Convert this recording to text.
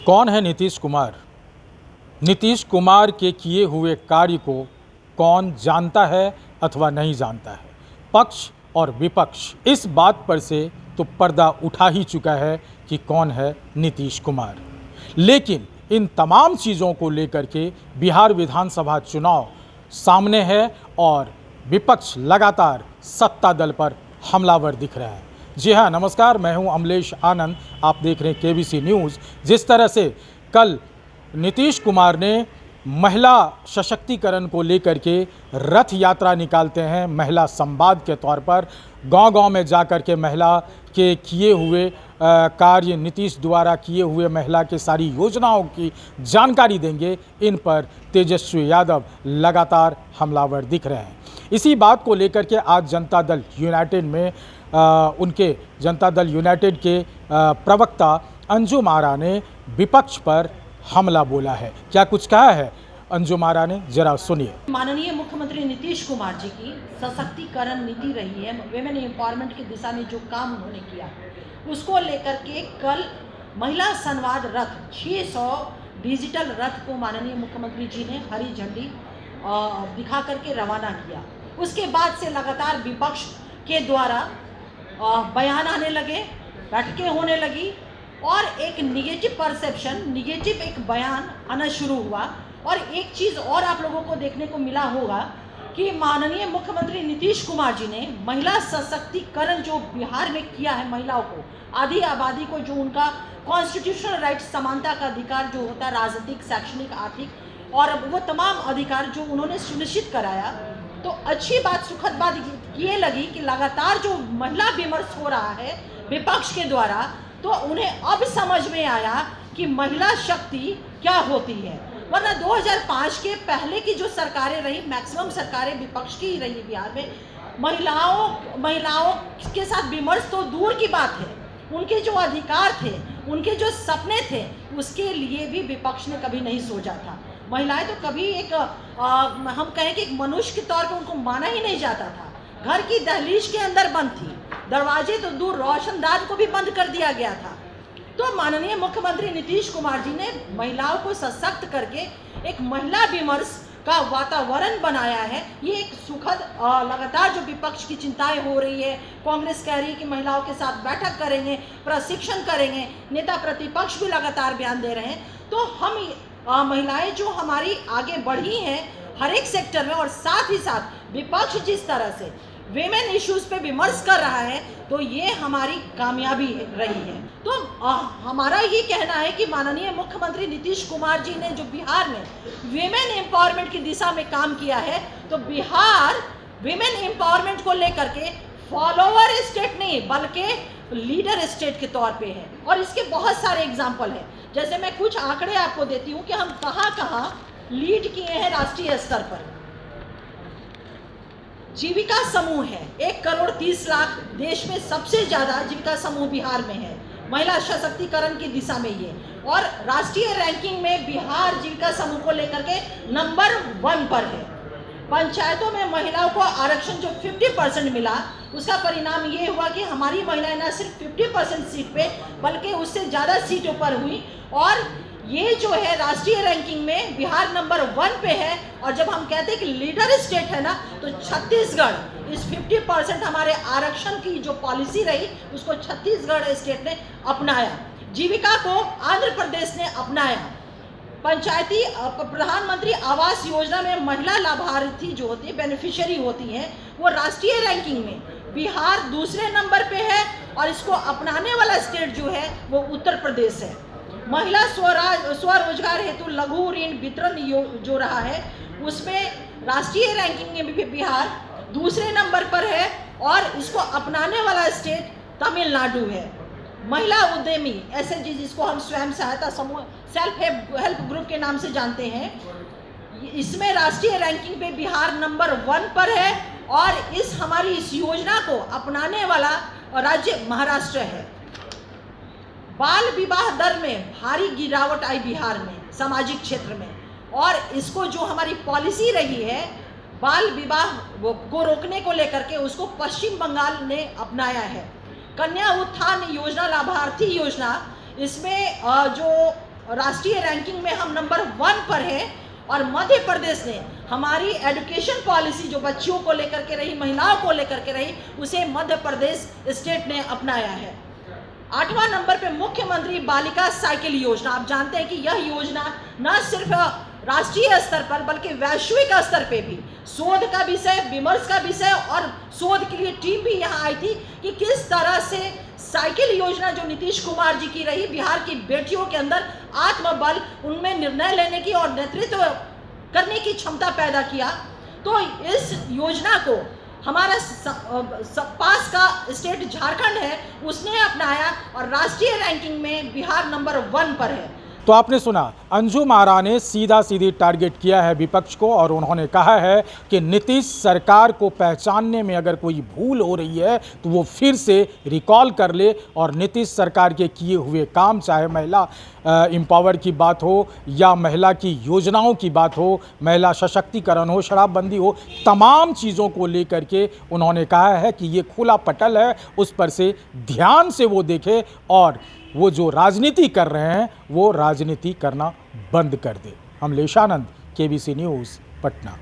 कौन है नीतीश कुमार? नीतीश कुमार के किए हुए कार्य को कौन जानता है अथवा नहीं जानता है? पक्ष और विपक्ष इस बात पर से तो पर्दा उठा ही चुका है कि कौन है नीतीश कुमार। लेकिन इन तमाम चीज़ों को लेकर के बिहार विधानसभा चुनाव सामने है और विपक्ष लगातार सत्ता दल पर हमलावर दिख रहा है। जी हाँ, नमस्कार, मैं हूं अमलेश आनंद, आप देख रहे हैं केबीसी न्यूज़। जिस तरह से कल नीतीश कुमार ने महिला सशक्तिकरण को लेकर के रथ यात्रा निकालते हैं, महिला संवाद के तौर पर गांव-गांव में जाकर के महिला के किए हुए कार्य, नीतीश द्वारा किए हुए महिला के सारी योजनाओं की जानकारी देंगे। इन पर तेजस्वी यादव लगातार हमलावर दिख रहे हैं। इसी बात को लेकर के आज जनता दल यूनाइटेड में उनके जनता दल यूनाइटेड के प्रवक्ता अंजुम आरा ने विपक्ष पर हमला बोला है। क्या कुछ कहा है अंजुम आरा ने, जरा सुनिए। माननीय मुख्यमंत्री नीतीश कुमार जी की सशक्तिकरण नीति रही है, वेमेन एम्पावरमेंट की दिशा में जो काम उन्होंने किया उसको लेकर के कल महिला संवाद रथ 600 डिजिटल रथ को माननीय मुख्यमंत्री जी ने हरी झंडी दिखा करके रवाना किया। उसके बाद से लगातार विपक्ष के द्वारा बयान आने लगे, बैठकें होने लगी और एक निगेटिव परसेप्शन, निगेटिव एक बयान आना शुरू हुआ। और एक चीज़ और आप लोगों को देखने को मिला होगा कि माननीय मुख्यमंत्री नीतीश कुमार जी ने महिला सशक्तिकरण जो बिहार में किया है, महिलाओं को, आधी आबादी को जो उनका कॉन्स्टिट्यूशनल राइट, समानता का अधिकार जो होता है, राजनीतिक, शैक्षणिक, आर्थिक और वो तमाम अधिकार जो उन्होंने सुनिश्चित कराया, तो अच्छी बात, सुखद बात ये लगी कि लगातार जो महिला विमर्श हो रहा है विपक्ष के द्वारा, तो उन्हें अब समझ में आया कि महिला शक्ति क्या होती है। वरना 2005 के पहले की जो सरकारें रही, मैक्सिमम सरकारें विपक्ष की ही रही बिहार में, महिलाओं के साथ विमर्श तो दूर की बात है, उनके जो अधिकार थे, उनके जो सपने थे, उसके लिए भी विपक्ष ने कभी नहीं सोचा था। महिलाएं तो कभी एक हम कहें कि एक मनुष्य के तौर पर उनको माना ही नहीं जाता था। घर की दहलीज के अंदर बंद थी, दरवाजे तो दूर, रोशनदान को भी बंद कर दिया गया था। तो माननीय मुख्यमंत्री नीतीश कुमार जी ने महिलाओं को सशक्त करके एक महिला विमर्श का वातावरण बनाया है। ये एक सुखद, लगातार जो विपक्ष की चिंताएं हो रही है, कांग्रेस कह रही है कि महिलाओं के साथ बैठक करेंगे, प्रशिक्षण करेंगे, नेता प्रतिपक्ष भी लगातार बयान दे रहे हैं। तो हम महिलाएं जो हमारी आगे बढ़ी हैं हर एक सेक्टर में, और साथ ही साथ विपक्ष जिस तरह से वेमेन इश्यूज पे विमर्श कर रहा है, तो ये हमारी कामयाबी रही है। तो हमारा ये कहना है कि माननीय मुख्यमंत्री नीतीश कुमार जी ने जो बिहार में वेमेन एम्पावरमेंट की दिशा में काम किया है, तो बिहार वेमेन एम्पावरमेंट को लेकर के फॉलोअर स्टेट नहीं बल्कि लीडर स्टेट के तौर पे है। और इसके बहुत सारे एग्जाम्पल हैं। जैसे मैं कुछ आंकड़े आपको देती हूँ कि हम कहाँ लीड किए हैं राष्ट्रीय स्तर पर। जीविका समूह है 1,30,00,000, देश में सबसे ज़्यादा जीविका समूह बिहार में है, महिला सशक्तिकरण की दिशा में ये। और राष्ट्रीय रैंकिंग में बिहार जीविका समूह को लेकर के नंबर 1 पर है। पंचायतों में महिलाओं को आरक्षण जो 50% मिला, उसका परिणाम ये हुआ कि हमारी महिलाएं न सिर्फ 50% सीट पे बल्कि उससे ज़्यादा सीटों पर हुई। और ये जो है राष्ट्रीय रैंकिंग में बिहार नंबर 1 पे है। और जब हम कहते हैं कि लीडर स्टेट है ना, तो छत्तीसगढ़ इस 50% हमारे आरक्षण की जो पॉलिसी रही, उसको छत्तीसगढ़ स्टेट ने अपनाया। जीविका को आंध्र प्रदेश ने अपनाया। पंचायती प्रधानमंत्री आवास योजना में महिला लाभार्थी जो होती है, बेनिफिशियरी होती हैं, वो राष्ट्रीय रैंकिंग में बिहार दूसरे नंबर पे है। और इसको अपनाने वाला स्टेट जो है वो उत्तर प्रदेश है। महिला स्वरोजगार हेतु लघु ऋण वितरण जो रहा है, उसमें राष्ट्रीय रैंकिंग में भी बिहार दूसरे नंबर पर है। और इसको अपनाने वाला स्टेट तमिलनाडु है। महिला उद्यमी SHG, जिसको हम स्वयं सहायता समूह, सेल्फ हेल्प ग्रुप के नाम से जानते हैं, इसमें राष्ट्रीय रैंकिंग पे बिहार नंबर 1 पर है। और हमारी इस योजना को अपनाने वाला राज्य महाराष्ट्र है। बाल विवाह दर में भारी गिरावट आई बिहार में, सामाजिक क्षेत्र में। और इसको जो हमारी पॉलिसी रही है बाल विवाह को रोकने को लेकर के, उसको पश्चिम बंगाल ने अपनाया है। कन्या उत्थान योजना, लाभार्थी योजना, इसमें जो राष्ट्रीय रैंकिंग में हम नंबर 1 पर हैं और मध्य प्रदेश ने हमारी एजुकेशन पॉलिसी जो बच्चियों को लेकर के रही, महिलाओं को लेकर के रही, उसे मध्य प्रदेश स्टेट ने अपनाया है। 8वां नंबर पे मुख्यमंत्री बालिका साइकिल योजना। आप जानते हैं कि यह योजना न सिर्फ राष्ट्रीय स्तर पर बल्कि वैश्विक स्तर पे भी शोध का विषय, विमर्श का विषय और शोध के लिए टीम भी यहाँ आई थी कि किस तरह से साइकिल योजना जो नीतीश कुमार जी की रही, बिहार की बेटियों के अंदर आत्मबल, उनमें निर्णय लेने की और नेतृत्व करने की क्षमता पैदा किया। तो इस योजना को हमारा पास का स्टेट झारखंड है, उसने अपनाया और राष्ट्रीय रैंकिंग में बिहार नंबर 1 पर है। तो आपने सुना, अंजुम आरा ने सीधा सीधी टारगेट किया है विपक्ष को और उन्होंने कहा है कि नीतीश सरकार को पहचानने में अगर कोई भूल हो रही है तो वो फिर से रिकॉल कर ले और नीतीश सरकार के किए हुए काम, चाहे महिला एम्पावर की बात हो या महिला की योजनाओं की बात हो, महिला सशक्तिकरण हो, शराबबंदी हो, तमाम चीज़ों को लेकर के उन्होंने कहा है कि ये खुला पटल है, उस पर से ध्यान से वो देखे और वो जो राजनीति कर रहे हैं वो राजनीति करना बंद कर दे। हम लेशानंद, केबीसी न्यूज़, पटना।